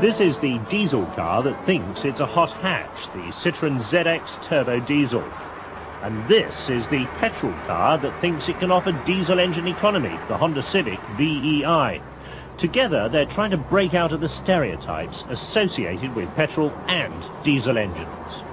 This is the diesel car that thinks it's a hot hatch, the Citroën ZX Turbo Diesel. And this is the petrol car that thinks it can offer diesel engine economy, the Honda Civic VEI. Together, they're trying to break out of the stereotypes associated with petrol and diesel engines.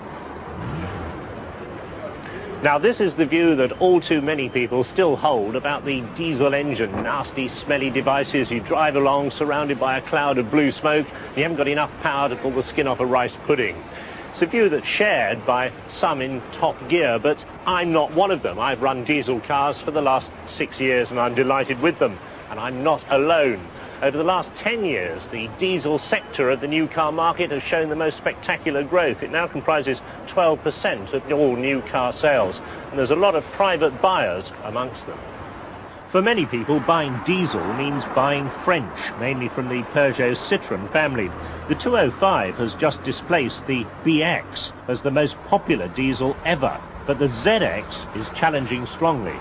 Now, this is the view that all too many people still hold about the diesel engine. Nasty, smelly devices. You drive along surrounded by a cloud of blue smoke. You haven't got enough power to pull the skin off a rice pudding. It's a view that's shared by some in top gear, but I'm not one of them. I've run diesel cars for the last 6 years and I'm delighted with them. And I'm not alone. Over the last 10 years, the diesel sector of the new car market has shown the most spectacular growth. It now comprises 12% of all new car sales, and there's a lot of private buyers amongst them. For many people, buying diesel means buying French, mainly from the Peugeot Citroën family. The 205 has just displaced the BX as the most popular diesel ever, but the ZX is challenging strongly.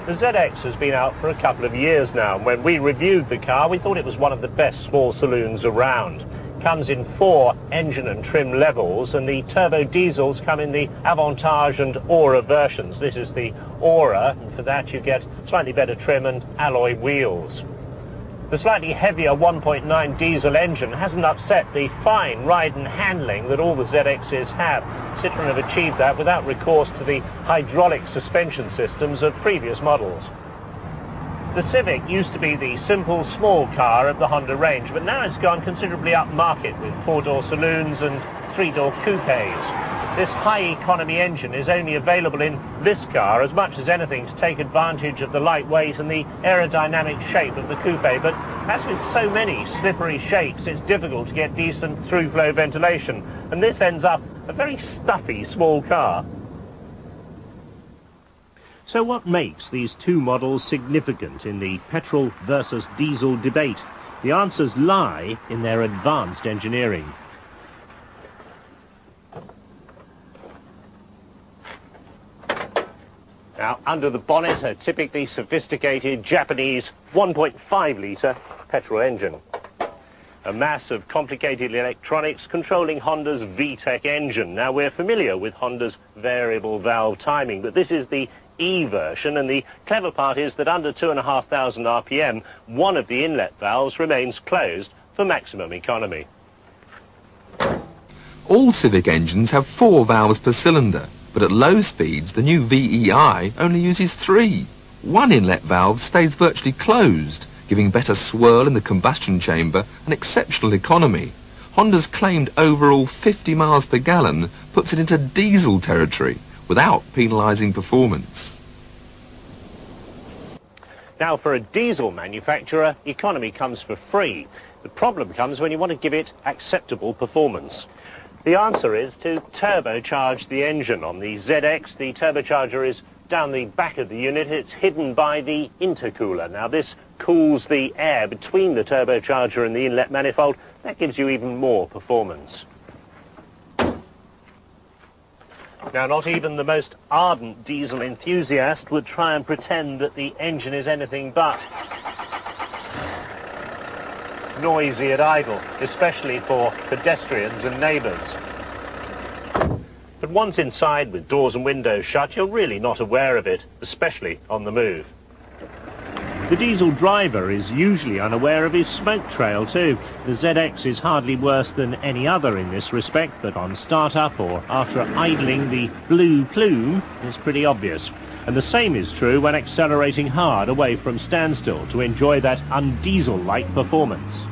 The ZX has been out for a couple of years now, and when we reviewed the car, we thought it was one of the best small saloons around. Comes in 4 engine and trim levels, and the turbo diesels come in the Avantage and Aura versions. This is the Aura, and for that you get slightly better trim and alloy wheels. The slightly heavier 1.9 diesel engine hasn't upset the fine ride and handling that all the ZXs have. Citroën have achieved that without recourse to the hydraulic suspension systems of previous models. The Civic used to be the simple small car of the Honda range, but now it's gone considerably upmarket with 4-door saloons and 3-door coupes. This high-economy engine is only available in this car as much as anything to take advantage of the lightweight and the aerodynamic shape of the coupe, but as with so many slippery shapes, it's difficult to get decent through-flow ventilation, and this ends up a very stuffy small car. So what makes these two models significant in the petrol versus diesel debate? The answers lie in their advanced engineering. Now, under the bonnet, a typically sophisticated Japanese 1.5-litre petrol engine. A mass of complicated electronics controlling Honda's VTEC engine. Now, we're familiar with Honda's variable valve timing, but this is the E version, and the clever part is that under 2,500 RPM, one of the inlet valves remains closed for maximum economy. All Civic engines have 4 valves per cylinder, but at low speeds the new VEI only uses 3. One inlet valve stays virtually closed, giving better swirl in the combustion chamber and exceptional economy. Honda's claimed overall 50 miles per gallon puts it into diesel territory without penalising performance. Now, for a diesel manufacturer, economy comes for free. The problem comes when you want to give it acceptable performance. The answer is to turbocharge the engine. On the ZX, the turbocharger is down the back of the unit. It's hidden by the intercooler. Now, this cools the air between the turbocharger and the inlet manifold. That gives you even more performance. Now, not even the most ardent diesel enthusiast would try and pretend that the engine is anything but noisy and idle, especially for pedestrians and neighbours. But once inside with doors and windows shut, you're really not aware of it, especially on the move. The diesel driver is usually unaware of his smoke trail too. The ZX is hardly worse than any other in this respect, but on start-up or after idling, the blue plume is pretty obvious. And the same is true when accelerating hard away from standstill to enjoy that undiesel-like performance.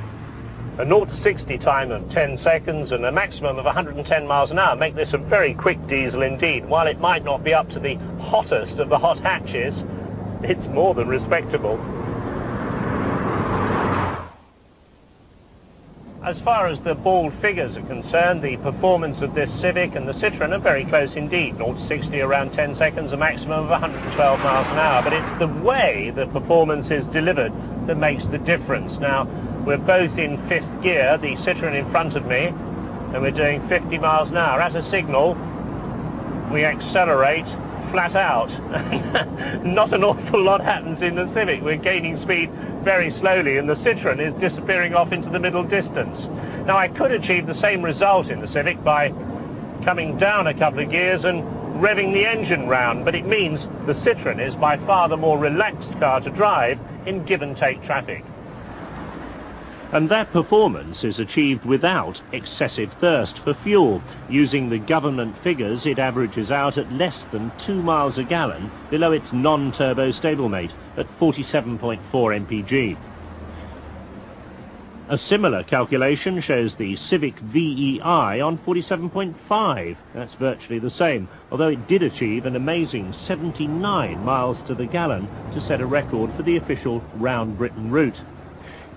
A 0 to 60 time of 10 seconds and a maximum of 110 miles an hour make this a very quick diesel indeed. While it might not be up to the hottest of the hot hatches, it's more than respectable. As far as the bald figures are concerned, the performance of this Civic and the Citroën are very close indeed. 0 to 60 around 10 seconds, a maximum of 112 miles an hour. But it's the way the performance is delivered that makes the difference. Now, we're both in 5th gear, the Citroën in front of me, and we're doing 50 miles an hour. At a signal, we accelerate flat out. Not an awful lot happens in the Civic. We're gaining speed very slowly, and the Citroën is disappearing off into the middle distance. Now, I could achieve the same result in the Civic by coming down a couple of gears and revving the engine round, but it means the Citroën is by far the more relaxed car to drive in give-and-take traffic. And that performance is achieved without excessive thirst for fuel. Using the government figures, it averages out at less than 2 miles a gallon below its non-turbo stablemate at 47.4 mpg. A similar calculation shows the Civic VEI on 47.5. That's virtually the same, although it did achieve an amazing 79 miles to the gallon to set a record for the official round Britain route.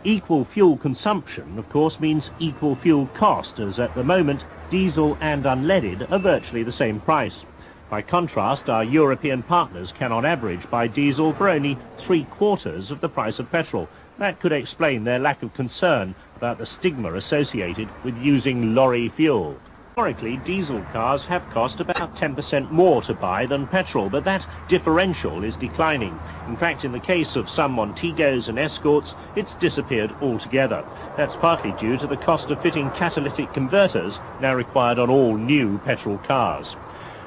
Equal fuel consumption, of course, means equal fuel cost, as at the moment diesel and unleaded are virtually the same price. By contrast, our European partners cannot average buy diesel for only 3/4 of the price of petrol. That could explain their lack of concern about the stigma associated with using lorry fuel. Historically, diesel cars have cost about 10% more to buy than petrol, but that differential is declining. In fact, in the case of some Montegos and Escorts, it's disappeared altogether. That's partly due to the cost of fitting catalytic converters now required on all new petrol cars.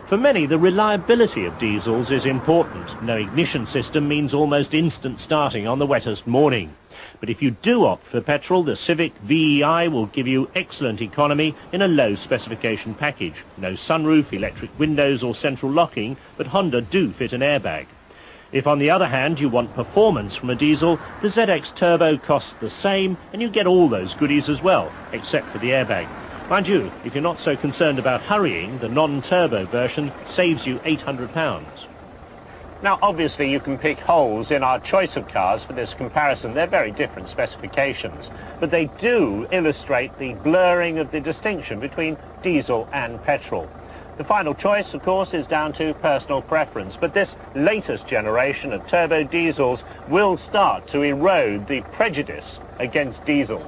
For many, the reliability of diesels is important. No ignition system means almost instant starting on the wettest morning. But if you do opt for petrol, the Civic VEI will give you excellent economy in a low specification package. No sunroof, electric windows or central locking, but Honda do fit an airbag. If on the other hand you want performance from a diesel, the ZX Turbo costs the same and you get all those goodies as well, except for the airbag. Mind you, if you're not so concerned about hurrying, the non-turbo version saves you £800. Now, obviously, you can pick holes in our choice of cars for this comparison. They're very different specifications, but they do illustrate the blurring of the distinction between diesel and petrol. The final choice, of course, is down to personal preference, but this latest generation of turbo diesels will start to erode the prejudice against diesel.